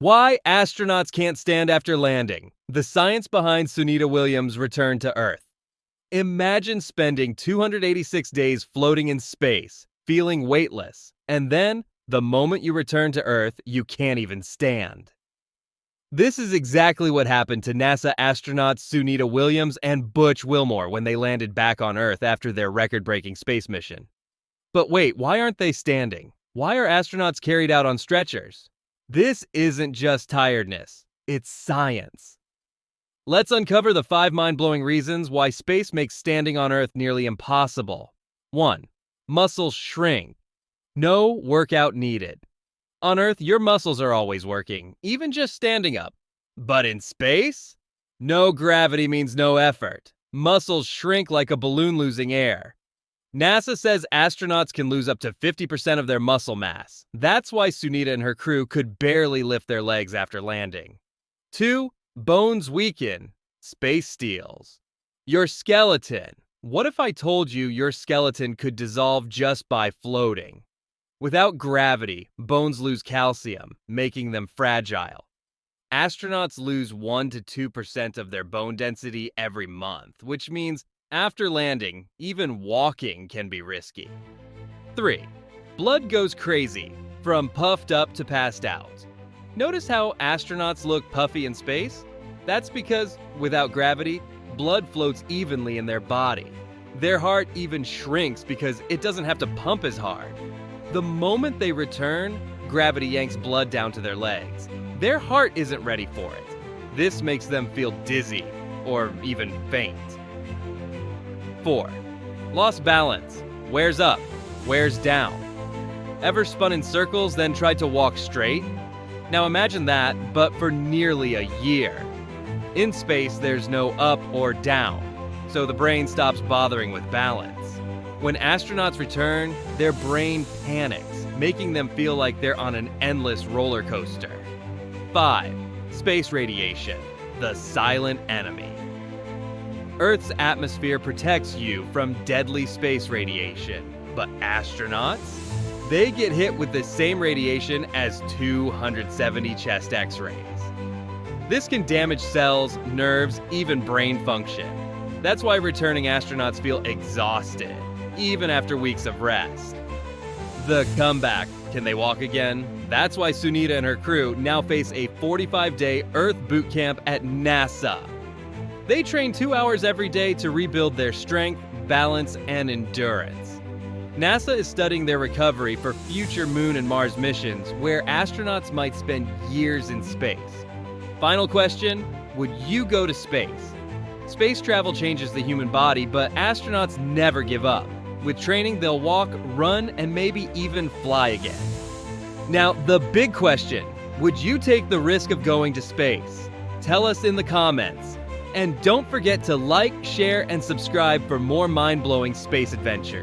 Why astronauts can't stand after landing. The science behind SunitaWilliams' return to Earth. Imagine spending 286 days floating in space, feeling weightless, and then, the moment you return to Earth, you can't even stand. This is exactly what happened to NASA astronauts SunitaWilliams and Butch Wilmore when they landed back on Earth after their record-breaking space mission. But wait, why aren't they standing? Why are astronauts carried out on stretchers? This isn't just tiredness, it's science. Let's uncover the 5 mind-blowing reasons why space makes standing on Earth nearly impossible. 1. Muscles shrink. No workout needed. On Earth, your muscles are always working, even just standing up. But in space? No gravity means no effort. Muscles shrink like a balloon losing air. NASA says astronauts can lose up to 50% of their muscle mass. That's why Sunita and her crew could barely lift their legs after landing. 2. Bones weaken. Space steals. Your skeleton. What if I told you your skeleton could dissolve just by floating? Without gravity, bones lose calcium, making them fragile. Astronauts lose 1 to 2% of their bone density every month, which means after landing, even walking can be risky. 3. Blood goes crazy, from puffed up to passed out. Notice how astronauts look puffy in space? That's because, without gravity, blood floats evenly in their body. Their heart even shrinks because it doesn't have to pump as hard. The moment they return, gravity yanks blood down to their legs. Their heart isn't ready for it. This makes them feel dizzy, or even faint. 4. Lost balance. Wears up. Wears down. Ever spun in circles, then tried to walk straight? Now imagine that, but for nearly a year. In space, there's no up or down, so the brain stops bothering with balance. When astronauts return, their brain panics, making them feel like they're on an endless roller coaster. 5. Space radiation. The silent enemy. Earth's atmosphere protects you from deadly space radiation, but astronauts? They get hit with the same radiation as 270 chest X-rays. This can damage cells, nerves, even brain function. That's why returning astronauts feel exhausted, even after weeks of rest. The comeback. Can they walk again? That's why Sunita and her crew now face a 45-day Earth boot camp at NASA. They train 2 hours every day to rebuild their strength, balance, and endurance. NASA is studying their recovery for future Moon and Mars missions where astronauts might spend years in space. Final question, would you go to space? Space travel changes the human body, but astronauts never give up. With training, they'll walk, run, and maybe even fly again. Now, the big question, would you take the risk of going to space? Tell us in the comments. And don't forget to like, share, and subscribe for more mind-blowing space adventures.